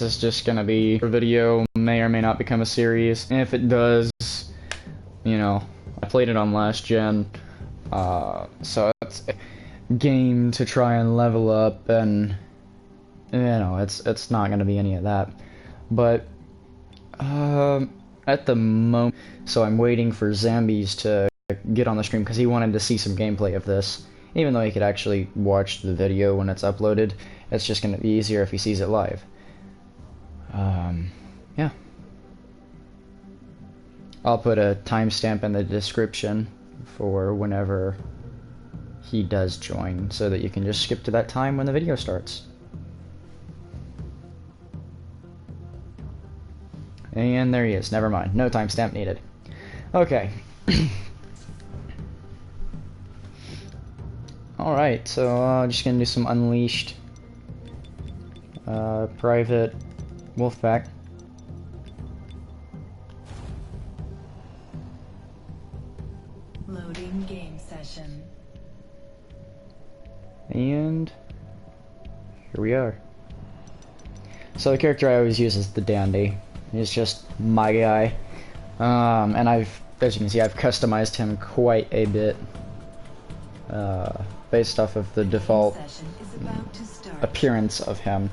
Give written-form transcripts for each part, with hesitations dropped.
is just gonna be a video, may or may not become a series. And if it does, you know, I played it on last gen, so it's a game to try and level up, and you know, it's not gonna be any of that. But at the moment, so I'm waiting for Zambies to get on the stream because he wanted to see some gameplay of this. Even though he could actually watch the video when it's uploaded, it's just gonna be easier if he sees it live. Yeah. I'll put a timestamp in the description for whenever he does join, so that you can just skip to that time when the video starts. And there he is. Never mind. No timestamp needed. Okay. Alright, so just gonna do some Unleashed. Private Wolfpack. Loading game session. And here we are. So the character I always use is the Dandy. He's just my guy. And as you can see, I've customized him quite a bit. Based off of the default appearance of him.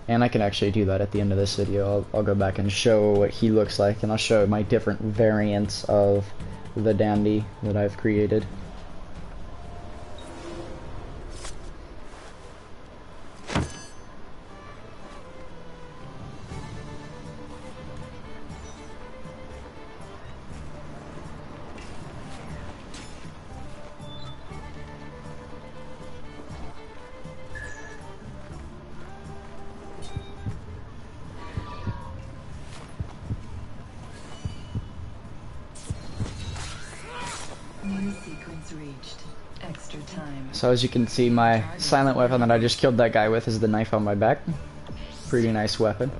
And I can actually do that at the end of this video. I'll go back and show what he looks like, and I'll show my different variants of the Dandy that I've created. New sequence reached. Extra time. So as you can see, my silent weapon that I just killed that guy with is the knife on my back. Pretty nice weapon.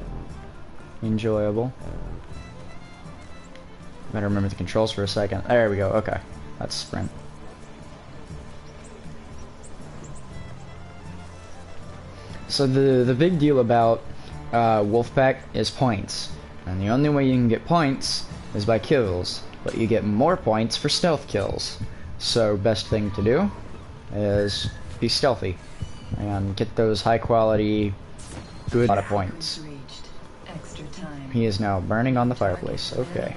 Enjoyable. Better remember the controls for a second. There we go. Okay. That's sprint. So the big deal about Wolfpack is points. And the only way you can get points is by kills. But you get more points for stealth kills. So best thing to do is be stealthy and get those high quality, good lot of points. He is now burning on the fireplace. Okay.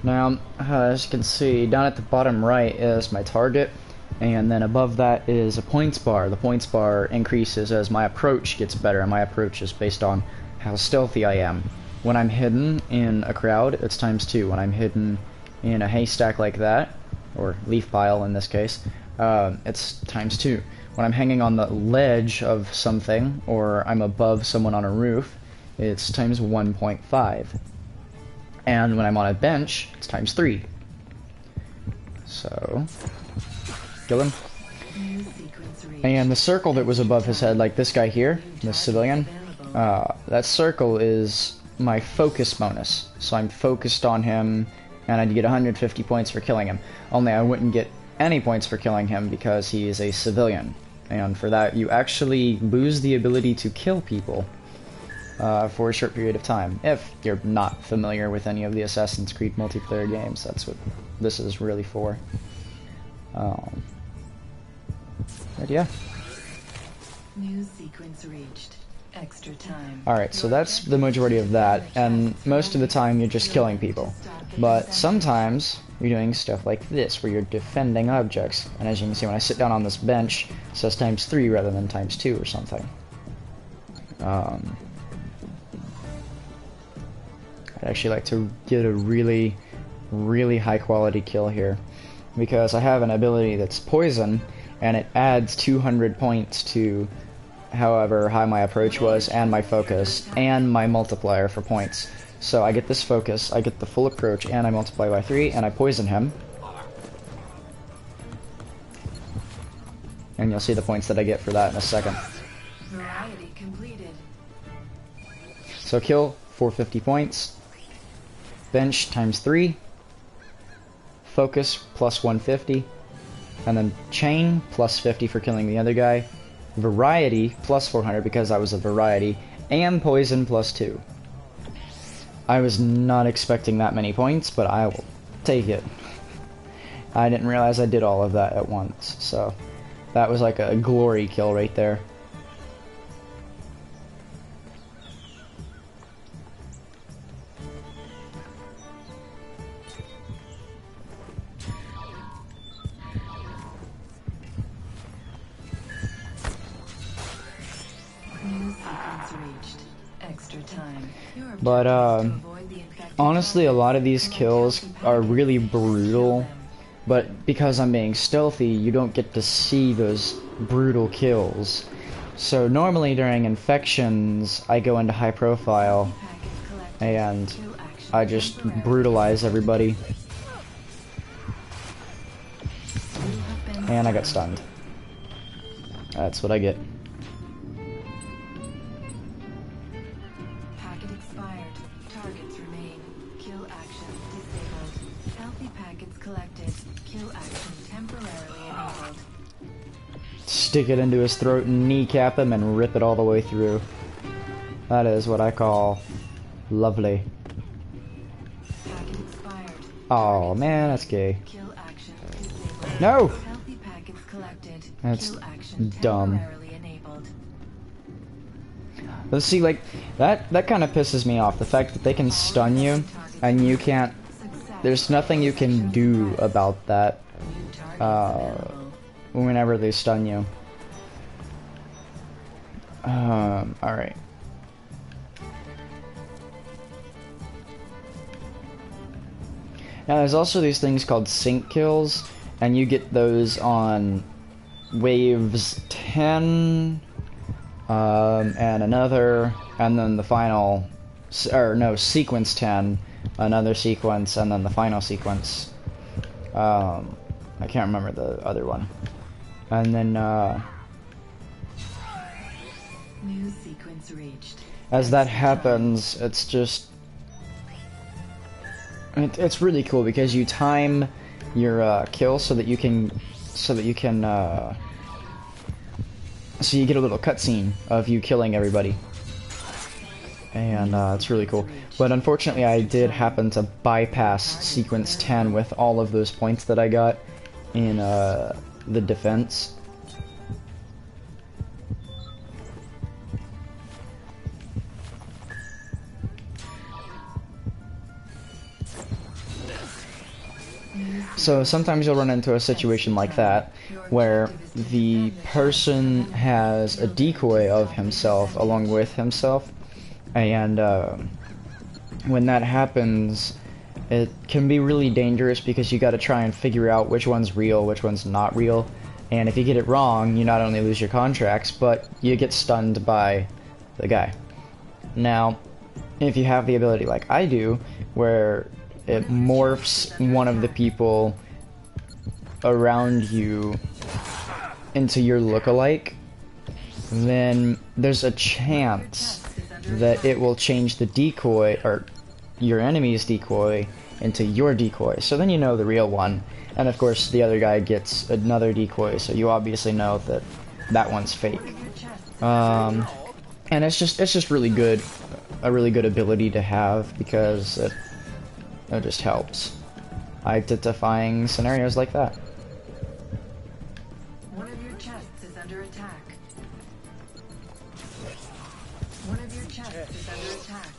Now, as you can see, down at the bottom right is my target, and then above that is a points bar. The points bar increases as my approach gets better, and my approach is based on how stealthy I am. When I'm hidden in a crowd, it's ×2. When I'm hidden in a haystack like that, or leaf pile in this case, it's ×2. When I'm hanging on the ledge of something, or I'm above someone on a roof, it's ×1.5. And when I'm on a bench, it's ×3. So, kill him. And the circle that was above his head, like this guy here, this civilian, that circle is my focus bonus. So I'm focused on him, and I'd get 150 points for killing him. Only I wouldn't get any points for killing him because he is a civilian. And for that, you actually lose the ability to kill people. For a short period of time. If you're not familiar with any of the Assassin's Creed multiplayer games, that's what this is really for. But yeah. New sequence reached. Extra time. Alright, so that's the majority of that, and most of the time you're just killing people. But sometimes you're doing stuff like this, where you're defending objects. And as you can see, when I sit down on this bench, it says ×3 rather than ×2 or something. I'd actually like to get a really high quality kill here, because I have an ability that's poison, and it adds 200 points to however high my approach was, and my focus, and my multiplier for points. So I get this focus, I get the full approach, and I multiply by 3, and I poison him. And you'll see the points that I get for that in a second. Variety completed. So kill, 450 points. Bench times 3. Focus, plus 150. And then chain, plus 50 for killing the other guy. Variety, plus 400 because I was a variety. And poison, plus 2. I was not expecting that many points, but I will take it. I didn't realize I did all of that at once, so that was like a glory kill right there. New sequence reached. Extra time. Your But objective is to avoid the infected honestly, a target. lot of these kills Collect are healthy really packets. Kill brutal. them. But because I'm being stealthy, you don't get to see those brutal kills. So normally during infections, I go into high profile Packets collected. and Kill action I just temporarily. brutalize everybody. You have been And I got stunned. That's what I get. Packet expired. Targets remain. Kill action disabled. Healthy packets collected. Kill action temporarily enabled. Stick it into his throat and kneecap him and rip it all the way through. That is what I call lovely. Packet expired. Oh man, that's gay. Kill action disabled. No! Healthy packets collected. That's Kill action dumb. temporarily enabled. Let's see, like, that kind of pisses me off. The fact that they can stun you and you can't... Success. There's nothing you can do about that New targets available. whenever they stun you. Alright. Now there's also these things called sync kills, and you get those on waves 10, and another, and then the final, or no, sequence 10, another sequence, and then the final sequence. I can't remember the other one. And then, New sequence reached. as that happens, it's just... It's really cool because you time your kill so that you can so you get a little cutscene of you killing everybody, and it's really cool. But unfortunately, I did happen to bypass sequence 10 with all of those points that I got in the defense. So sometimes you'll run into a situation like that, where the person has a decoy of himself along with himself, and when that happens, it can be really dangerous because you gotta try and figure out which one's real, which one's not real, and if you get it wrong, you not only lose your contracts, but you get stunned by the guy. Now, if you have the ability like I do, where it morphs one of the people around you into your lookalike, then there's a chance that it will change the decoy, or your enemy's decoy, into your decoy. So then you know the real one. And of course the other guy gets another decoy, so you obviously know that that one's fake. And it's just really good, a really good ability to have, because it just helps identifying scenarios like that. One of your chests is under attack. One of your chests is under attack.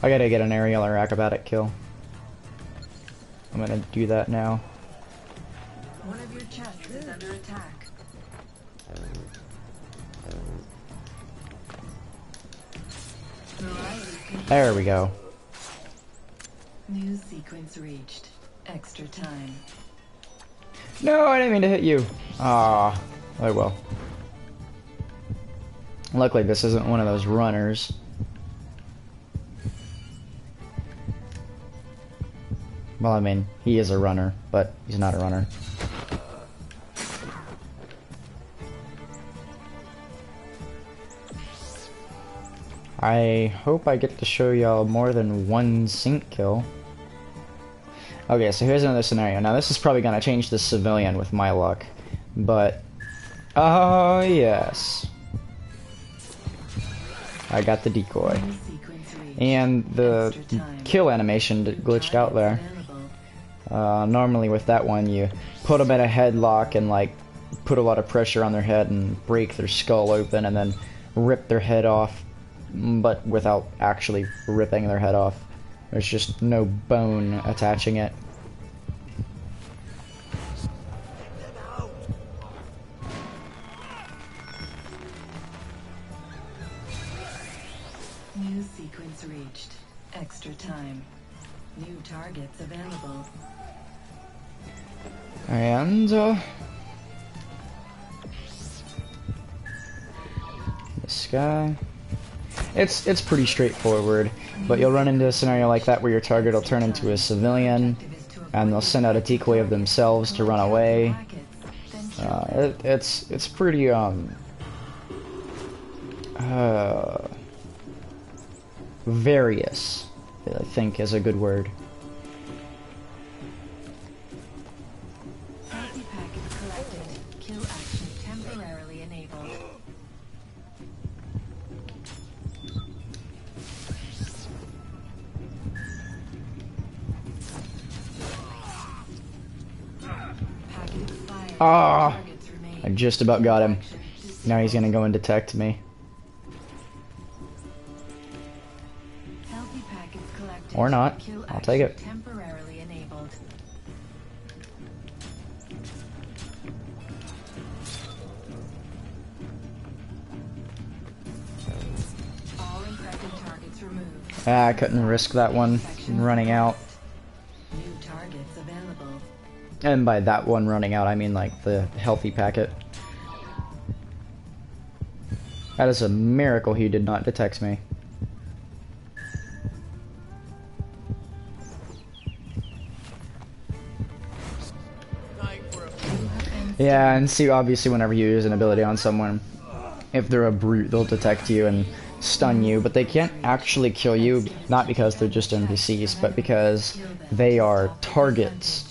I gotta get an aerial or acrobatic kill. I'm gonna do that now. One of your chests is under attack. There we go. New sequence reached. Extra time. No, I didn't mean to hit you. Ah, oh well. Luckily, this isn't one of those runners. Well, I mean, he is a runner, but he's not a runner. I hope I get to show y'all more than one sync kill. Okay, so here's another scenario. Now, this is probably going to change the civilian with my luck, but... Oh, yes. I got the decoy. And the kill animation glitched out there. Normally with that one, you put them in a headlock and like put a lot of pressure on their head and break their skull open and then rip their head off, but without actually ripping their head off. There's just no bone attaching it. New sequence reached. Extra time. New targets available. And this guy. It's pretty straightforward, but you'll run into a scenario like that where your target will turn into a civilian, and they'll send out a decoy of themselves to run away. It's pretty various, I think is a good word. Healthy packets collected. Kill action temporarily enabled. Packet expired. Ah, Targets remain. I just about got him. Now he's gonna go and detect me. Healthy packets collected. Or not. Kill I'll take it. action temporarily enabled. All infected targets removed. Ah, I couldn't risk that one running out. New targets available. And by that one running out, I mean like the healthy packet. That is a miracle he did not detect me. Yeah, and see, obviously whenever you use an ability on someone, if they're a brute, they'll detect you and stun you, but they can't actually kill you, not because they're just NPCs, but because they are targets.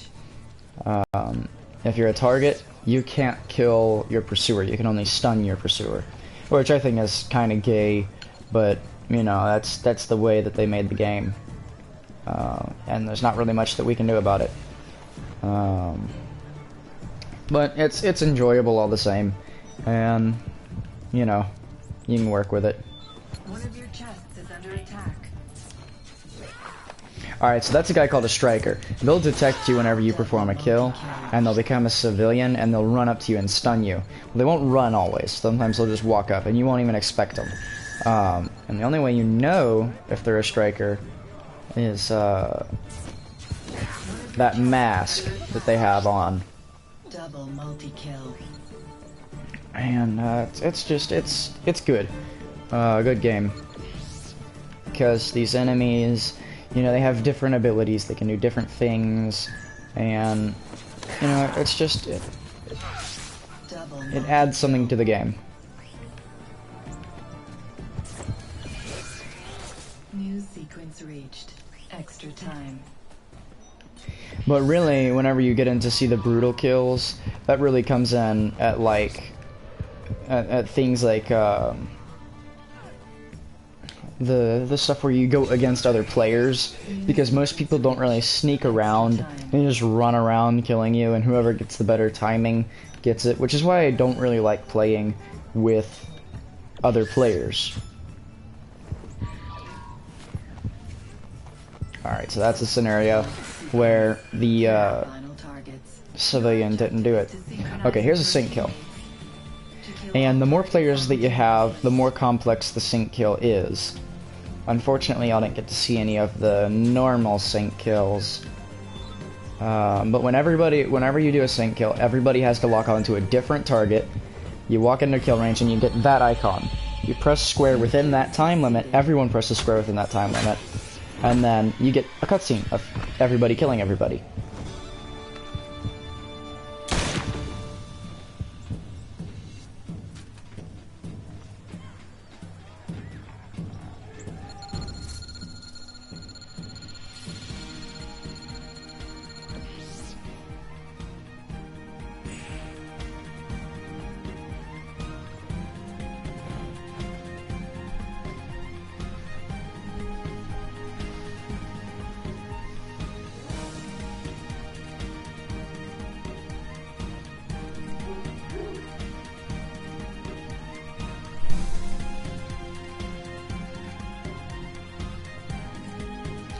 If you're a target, you can't kill your pursuer, you can only stun your pursuer. Which I think is kind of gay, but, you know, that's the way that they made the game. And there's not really much that we can do about it. But it's enjoyable all the same, and, you know, you can work with it. One of your chests is under attack. Alright, so that's a guy called a striker. They'll detect you whenever you perform a kill, and they'll become a civilian, and they'll run up to you and stun you. Well, they won't run always. Sometimes they'll just walk up, and you won't even expect them. And the only way you know if they're a striker is that mask that they have on. Double multi-kill. And it's good. Good game. Because these enemies, you know, they have different abilities, they can do different things, and, you know, it's just, it adds something to the game. New sequence reached. Extra time. But really, whenever you get in to see the brutal kills, that really comes in at, like, at things like, the stuff where you go against other players, because most people don't really sneak around, they just run around killing you, and whoever gets the better timing gets it, which is why I don't really like playing with other players. Alright, so that's a scenario where the civilian didn't do it. Okay, here's a sync kill. And the more players that you have, the more complex the sync kill is. Unfortunately, I didn't get to see any of the normal sync kills. But whenever you do a sync kill, everybody has to lock onto a different target. You walk into kill range and you get that icon. You press square within that time limit, everyone presses square within that time limit, and then you get a cutscene of everybody killing everybody.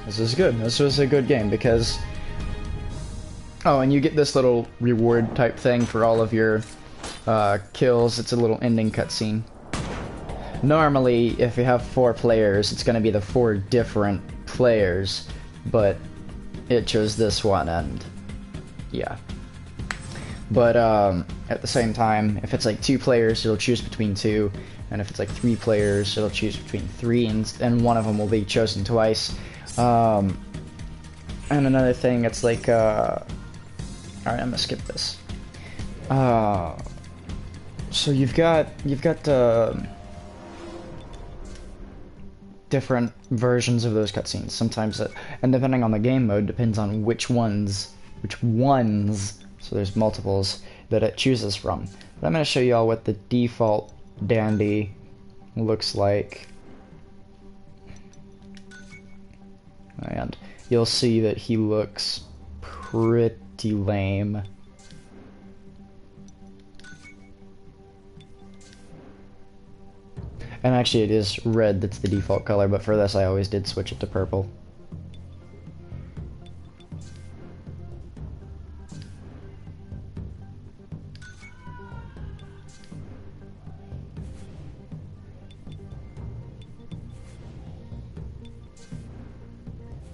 This is good. This was a good game because... Oh, and you get this little reward type thing for all of your kills. It's a little ending cutscene. Normally, if you have 4 players, it's going to be the 4 different players, but it chose this one, and yeah. But at the same time, if it's like 2 players, it'll choose between 2, and if it's like 3 players, it'll choose between 3, and one of them will be chosen twice. And another thing, it's like, alright, I'm gonna skip this. So you've got different versions of those cutscenes. Sometimes, and depending on the game mode, depends on which ones, so there's multiples that it chooses from. But I'm gonna show you all what the default dandy looks like. And you'll see that he looks pretty lame. And actually it is red that's the default color, but for this I always did switch it to purple.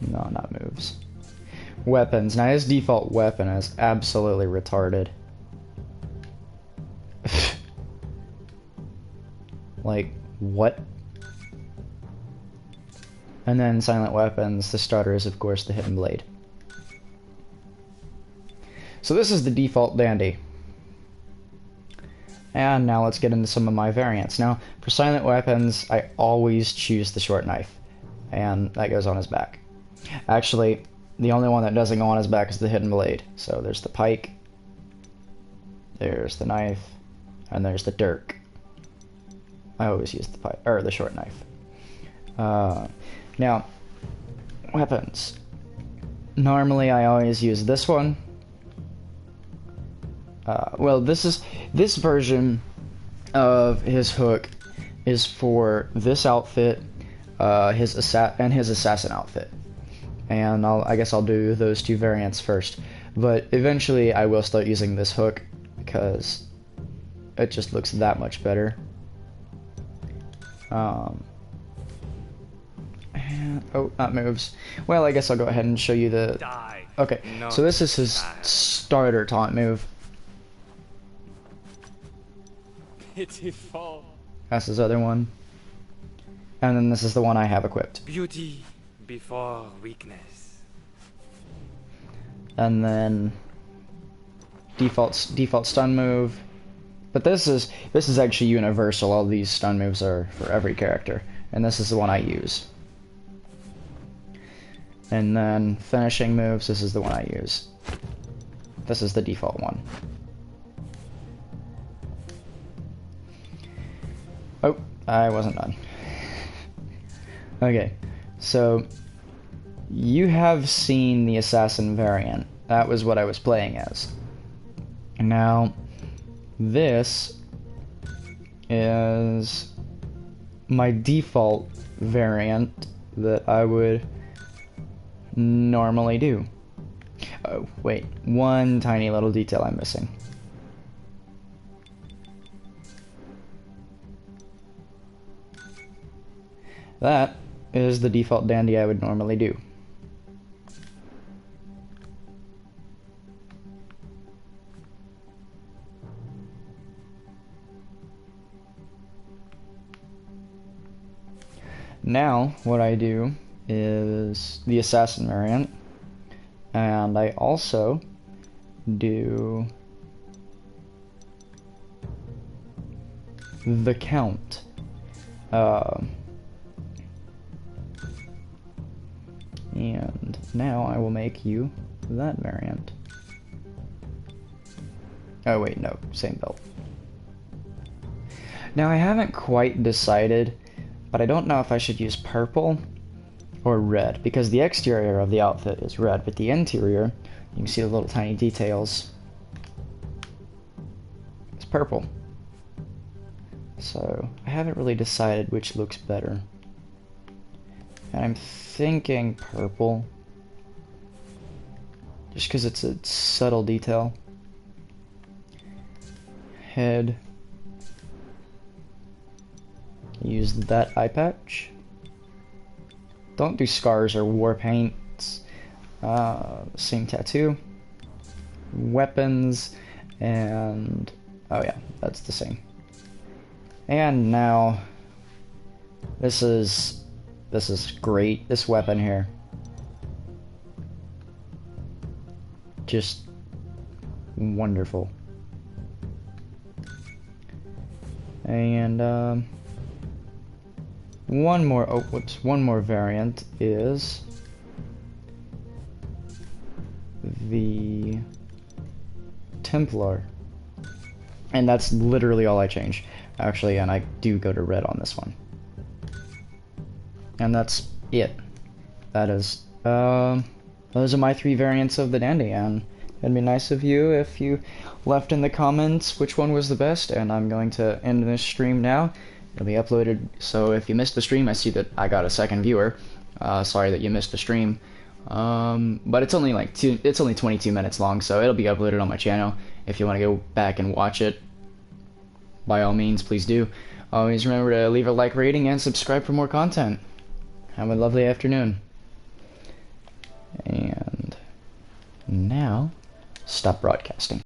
No, not moves. Weapons. Now his default weapon is absolutely retarded. Like, what? And then silent weapons, the starter is of course the hidden blade. So this is the default dandy. And now let's get into some of my variants. Now, for silent weapons, I always choose the short knife. And that goes on his back. Actually, the only one that doesn't go on his back is the hidden blade. So there's the pike, there's the knife, and there's the dirk. I always use the pike, or the short knife. Now, weapons. Normally, I always use this one. Well, this version of his hook is for this outfit, his assassin outfit. And I guess I'll do those 2 variants first. But eventually I will start using this hook because it just looks that much better. And, oh, not moves. Well, I guess I'll go ahead and show you the... Okay, so this is his starter taunt move. Pitiful. That's his other one. And then this is the one I have equipped. Beauty before weakness. And then default stun move. But this is actually universal. All these stun moves are for every character, and this is the one I use. And then finishing moves, this is the one I use. This is the default one. Oh, I wasn't done. Okay, so you have seen the assassin variant. That was what I was playing as. Now, this is my default variant that I would normally do. Oh, wait, one tiny little detail I'm missing. That is the default dandy I would normally do. Now, what I do is the assassin variant, and I also do the count. And now I will make you that variant. Oh wait, no, same belt. Now I haven't quite decided, but I don't know if I should use purple or red, because the exterior of the outfit is red, but the interior, you can see the little tiny details, it's purple. So I haven't really decided which looks better. And I'm thinking purple, just because it's a subtle detail. Head. Use that eye patch. Don't do scars or war paints. Same tattoo. Weapons, and oh yeah, that's the same. And now, this is great. This weapon here, just wonderful. And one more variant is the Templar, and that's literally all I change, actually. And I do go to red on this one, and that's it. That is those are my 3 variants of the dandy, and it'd be nice of you if you left in the comments which one was the best. And I'm going to end this stream now. It'll be uploaded, so if you missed the stream, I see that I got a second viewer. Sorry that you missed the stream. But it's only it's only 22 minutes long, so it'll be uploaded on my channel. If you want to go back and watch it, by all means, please do. Always remember to leave a like, rating, and subscribe for more content. Have a lovely afternoon. And now, stop broadcasting.